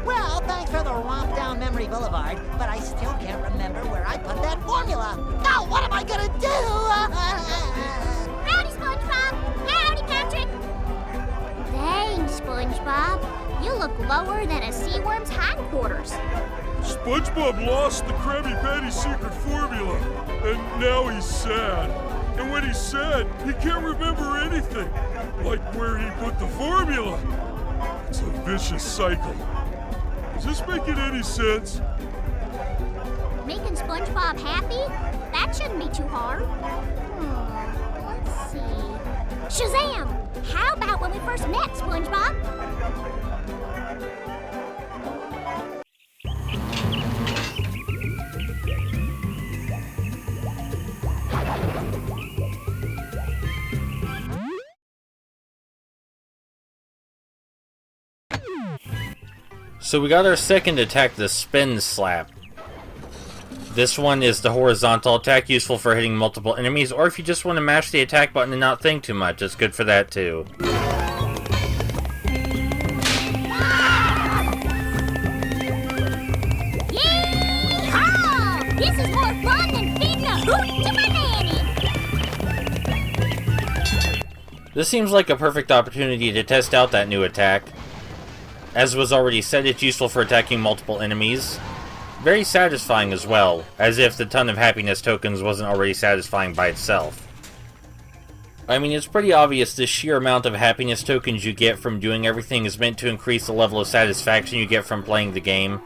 Well, thanks for the romp down memory boulevard, but I still can't remember where I put that formula. Now what am I gonna do? Howdy, SpongeBob. Howdy, Patrick. Dang, SpongeBob. You look lower than a sea worm's hindquarters. SpongeBob lost the Krabby Patty's secret formula, and now he's sad. And when he's sad, he can't remember anything, like where he put the formula. It's a vicious cycle. Is this making any sense? Making SpongeBob happy? That shouldn't be too hard. Let's see. Shazam! How about when we first met, SpongeBob? So we got our second attack, the Spin Slap. This one is the horizontal attack, useful for hitting multiple enemies, or if you just want to mash the attack button and not think too much, it's good for that too. Yee-haw! This is more fun than feeding a hoot to my nanny! This seems like a perfect opportunity to test out that new attack. As was already said, it's useful for attacking multiple enemies. Very satisfying as well, as if the ton of happiness tokens wasn't already satisfying by itself. I mean, it's pretty obvious the sheer amount of happiness tokens you get from doing everything is meant to increase the level of satisfaction you get from playing the game.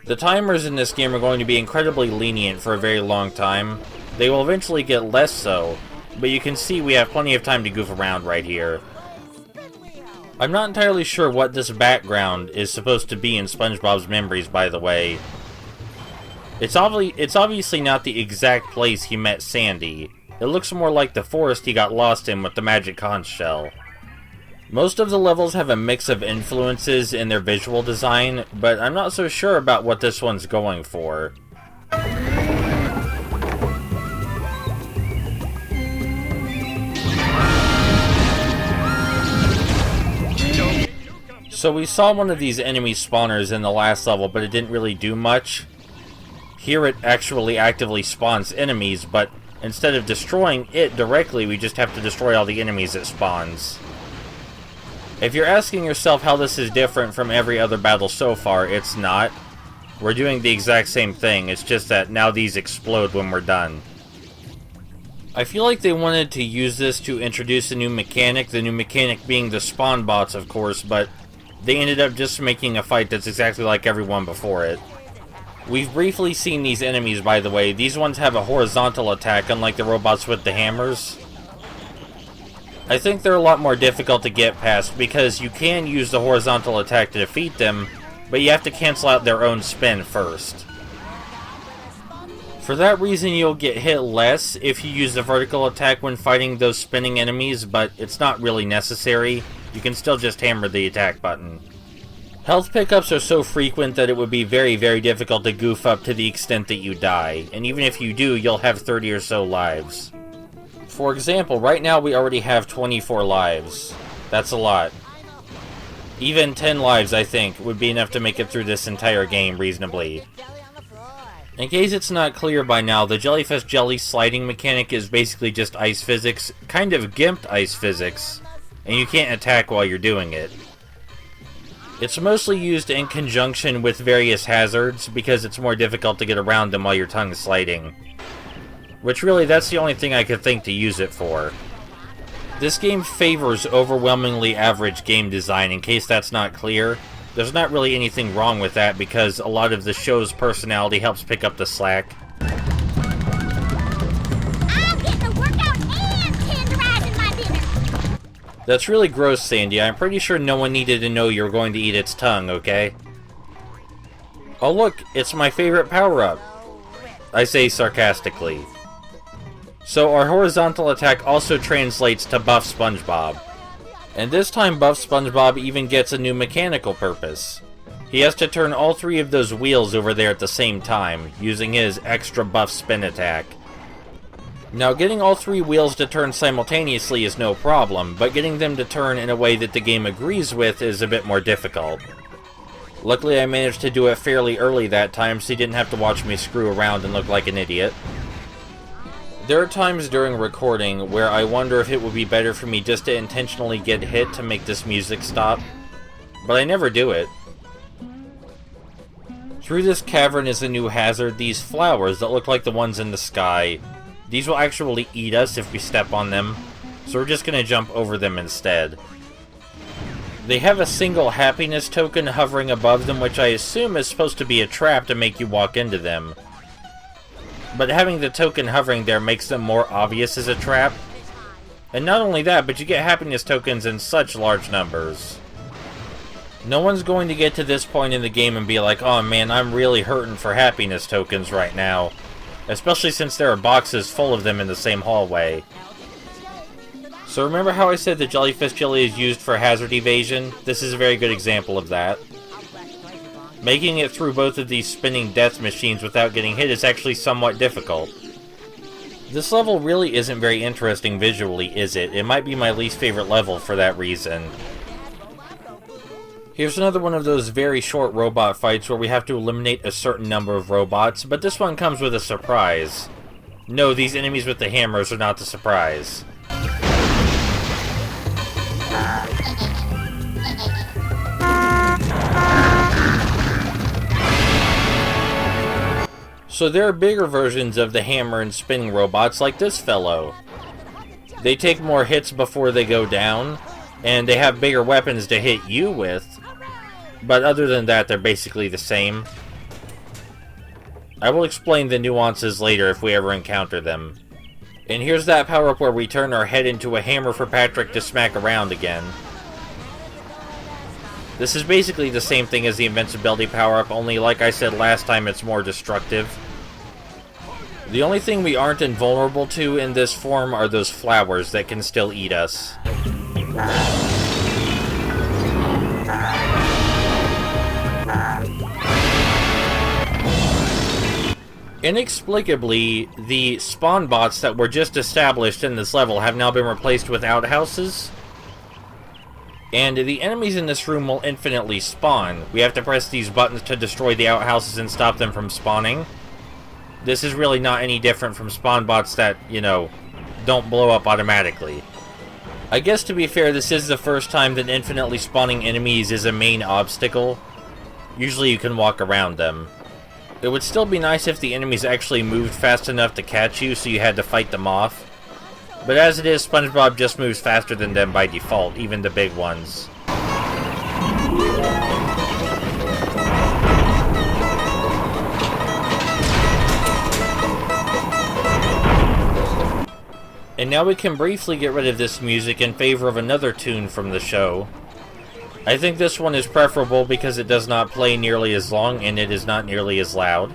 The timers in this game are going to be incredibly lenient for a very long time. They will eventually get less so, but you can see we have plenty of time to goof around right here. I'm not entirely sure what this background is supposed to be in SpongeBob's memories, by the way. It's obviously not the exact place he met Sandy. It looks more like the forest he got lost in with the magic conch shell. Most of the levels have a mix of influences in their visual design, but I'm not so sure about what this one's going for. So we saw one of these enemy spawners in the last level, but it didn't really do much. Here it actually actively spawns enemies, but instead of destroying it directly, we just have to destroy all the enemies it spawns. If you're asking yourself how this is different from every other battle so far, it's not. We're doing the exact same thing, it's just that now these explode when we're done. I feel like they wanted to use this to introduce a new mechanic, the new mechanic being the spawn bots, of course, but they ended up just making a fight that's exactly like everyone before it. We've briefly seen these enemies, by the way. These ones have a horizontal attack, unlike the robots with the hammers. I think they're a lot more difficult to get past, because you can use the horizontal attack to defeat them, but you have to cancel out their own spin first. For that reason, you'll get hit less if you use the vertical attack when fighting those spinning enemies, but it's not really necessary. You can still just hammer the attack button. Health pickups are so frequent that it would be very, very difficult to goof up to the extent that you die, and even if you do, you'll have 30 or so lives. For example, right now we already have 24 lives. That's a lot. Even 10 lives, I think, would be enough to make it through this entire game reasonably. In case it's not clear by now, the Jellyfish Jelly sliding mechanic is basically just ice physics, kind of gimped ice physics, and you can't attack while you're doing it. It's mostly used in conjunction with various hazards, because it's more difficult to get around them while your tongue is sliding. Which really, that's the only thing I could think to use it for. This game favors overwhelmingly average game design, in case that's not clear. There's not really anything wrong with that, because a lot of the show's personality helps pick up the slack. That's really gross, Sandy. I'm pretty sure no one needed to know you were going to eat its tongue, okay? Oh look, it's my favorite power-up. I say sarcastically. So our horizontal attack also translates to Buff SpongeBob. And this time Buff SpongeBob even gets a new mechanical purpose. He has to turn all three of those wheels over there at the same time, using his extra buff spin attack. Now, getting all 3 wheels to turn simultaneously is no problem, but getting them to turn in a way that the game agrees with is a bit more difficult. Luckily, I managed to do it fairly early that time, so you didn't have to watch me screw around and look like an idiot. There are times during recording where I wonder if it would be better for me just to intentionally get hit to make this music stop, but I never do it. Through this cavern is a new hazard, these flowers that look like the ones in the sky. These will actually eat us if we step on them, so we're just going to jump over them instead. They have a single happiness token hovering above them, which I assume is supposed to be a trap to make you walk into them. But having the token hovering there makes them more obvious as a trap. And not only that, but you get happiness tokens in such large numbers. No one's going to get to this point in the game and be like, oh man, I'm really hurting for happiness tokens right now. Especially since there are boxes full of them in the same hallway. So remember how I said the jellyfish jelly is used for hazard evasion? This is a very good example of that. Making it through both of these spinning death machines without getting hit is actually somewhat difficult. This level really isn't very interesting visually, is it? It might be my least favorite level for that reason. Here's another one of those very short robot fights where we have to eliminate a certain number of robots, but this one comes with a surprise. No, these enemies with the hammers are not the surprise. So there are bigger versions of the hammer and spinning robots like this fellow. They take more hits before they go down, and they have bigger weapons to hit you with. But other than that, they're basically the same. I will explain the nuances later if we ever encounter them. And here's that power-up where we turn our head into a hammer for Patrick to smack around again. This is basically the same thing as the invincibility power-up, only like I said last time, it's more destructive. The only thing we aren't invulnerable to in this form are those flowers that can still eat us. Inexplicably, the spawn bots that were just established in this level have now been replaced with outhouses. And the enemies in this room will infinitely spawn. We have to press these buttons to destroy the outhouses and stop them from spawning. This is really not any different from spawn bots that, you know, don't blow up automatically. I guess to be fair, this is the first time that infinitely spawning enemies is a main obstacle. Usually you can walk around them. It would still be nice if the enemies actually moved fast enough to catch you so you had to fight them off. But as it is, SpongeBob just moves faster than them by default, even the big ones. And now we can briefly get rid of this music in favor of another tune from the show. I think this one is preferable because it does not play nearly as long and it is not nearly as loud.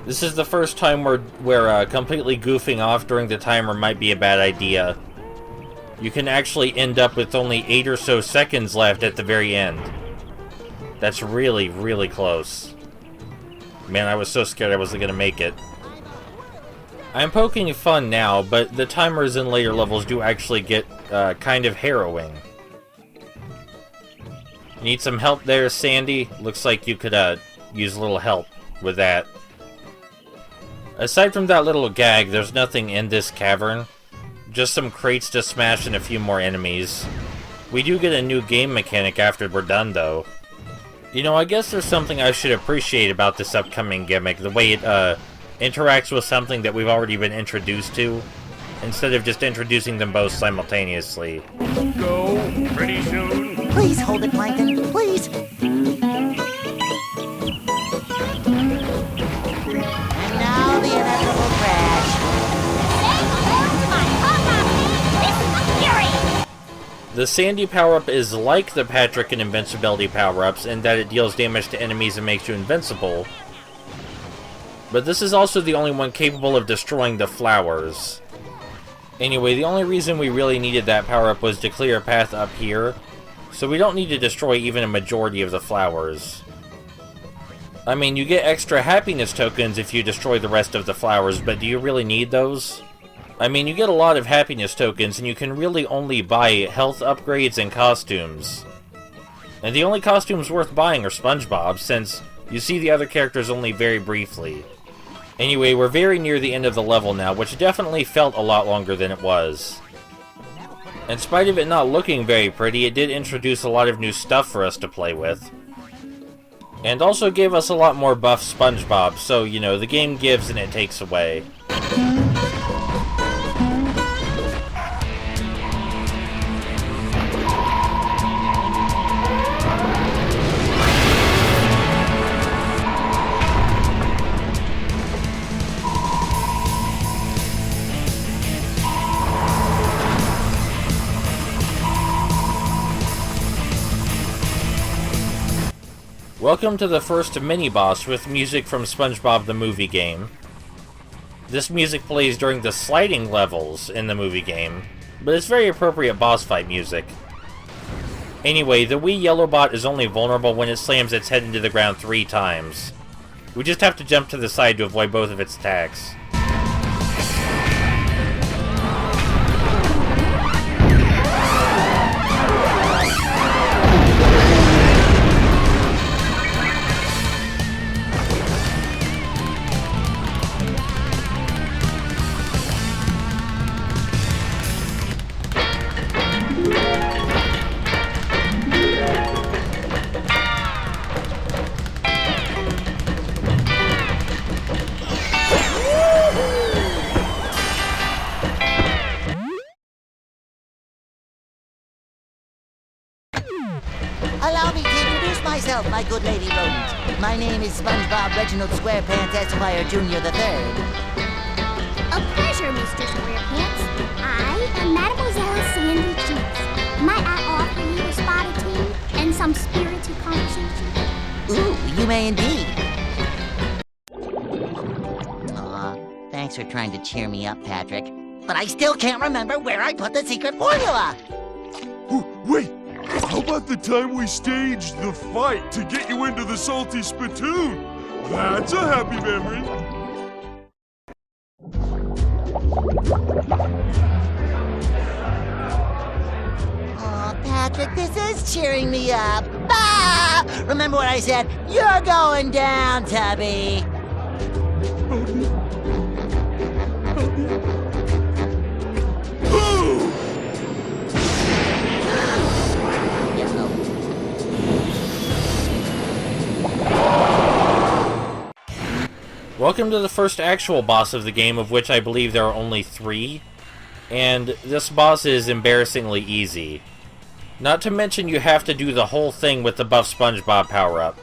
This is the first time where completely goofing off during the timer might be a bad idea. You can actually end up with only 8 or so seconds left at the very end. That's really, really close. Man, I was so scared I wasn't going to make it. I'm poking fun now, but the timers in later levels do actually get kind of harrowing. Need some help there, Sandy? Looks like you could use a little help with that. Aside from that little gag, there's nothing in this cavern. Just some crates to smash and a few more enemies. We do get a new game mechanic after we're done, though. You know, I guess there's something I should appreciate about this upcoming gimmick, the way it interacts with something that we've already been introduced to, instead of just introducing them both simultaneously. Go pretty soon. Please hold it, Plankton. Please. And now the inevitable crash. The Sandy power-up is like the Patrick and Invincibility power-ups in that it deals damage to enemies and makes you invincible. But this is also the only one capable of destroying the flowers. Anyway, the only reason we really needed that power-up was to clear a path up here, so we don't need to destroy even a majority of the flowers. I mean, you get extra happiness tokens if you destroy the rest of the flowers, but do you really need those? I mean, you get a lot of happiness tokens, and you can really only buy health upgrades and costumes. And the only costumes worth buying are SpongeBob, since you see the other characters only very briefly. Anyway, we're very near the end of the level now, which definitely felt a lot longer than it was. In spite of it not looking very pretty, it did introduce a lot of new stuff for us to play with. And also gave us a lot more buff SpongeBob, so, you know, the game gives and it takes away. Welcome to the first mini-boss with music from SpongeBob the movie game. This music plays during the sliding levels in the movie game, but it's very appropriate boss fight music. Anyway, the wee yellow bot is only vulnerable when it slams its head into the ground 3 times. We just have to jump to the side to avoid both of its attacks. Allow me to introduce myself, my good lady rodent. My name is SpongeBob Reginald Squarepants Esquire Jr. III. A pleasure, Mr. SquarePants. I am Mademoiselle Sandy Cheeks. Might I offer you a spot of tea and some spirited conversation? Ooh, you may indeed. Aw, thanks for trying to cheer me up, Patrick. But I still can't remember where I put the secret formula. Ooh, wait! How about the time we staged the fight to get you into the salty spittoon? That's a happy memory. Aw, Patrick, this is cheering me up. Bah! Remember what I said? You're going down, Tubby. Welcome to the first actual boss of the game, of which I believe there are only 3. And this boss is embarrassingly easy. Not to mention you have to do the whole thing with the buff SpongeBob power-up,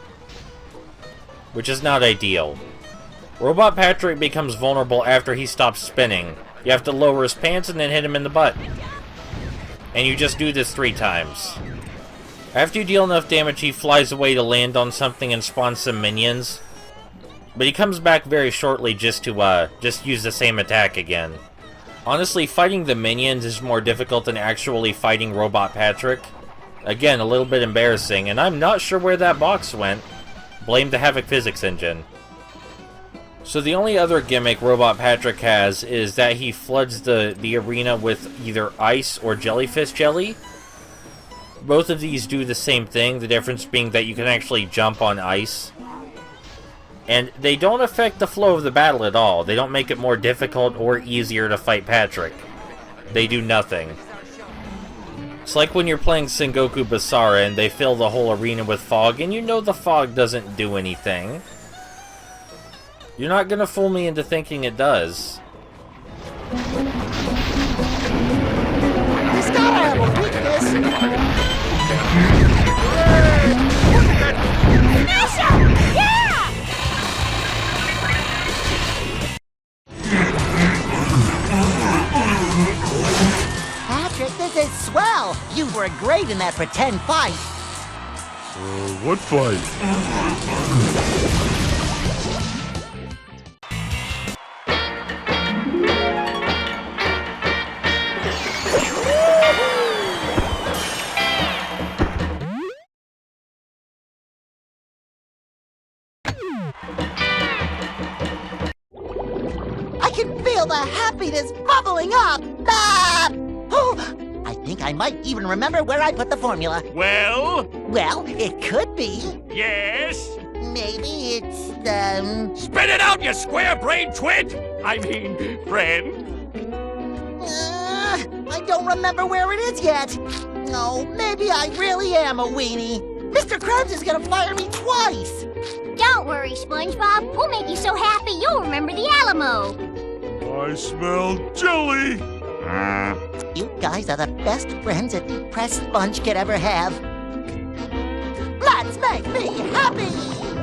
which is not ideal. Robot Patrick becomes vulnerable after he stops spinning. You have to lower his pants and then hit him in the butt. And you just do this 3 times. After you deal enough damage, he flies away to land on something and spawn some minions. But he comes back very shortly just to use the same attack again. Honestly, fighting the minions is more difficult than actually fighting Robot Patrick. Again, a little bit embarrassing, and I'm not sure where that box went. Blame the Havoc physics engine. So the only other gimmick Robot Patrick has is that he floods the arena with either ice or jellyfish jelly. Both of these do the same thing, the difference being that you can actually jump on ice. And they don't affect the flow of the battle at all. They don't make it more difficult or easier to fight Patrick. They do nothing. It's like when you're playing Sengoku Basara and they fill the whole arena with fog, and you know the fog doesn't do anything. You're not gonna fool me into thinking it does. He's gotta have a weakness. Patrick, this is swell! You were great in that pretend fight! What fight? feel the happiness bubbling up. Ah! Oh, I think I might even remember where I put the formula. Well? Well, it could be. Yes? Maybe it's, Spit it out, you square-brained twit! I mean, friend. I don't remember where it is yet. No, maybe I really am a weenie. Mr. Krabs is gonna fire me twice. Don't worry, SpongeBob. We'll make you so happy you'll remember the Alamo. I smell jelly. You guys are the best friends a depressed sponge could ever have. Let's make me happy!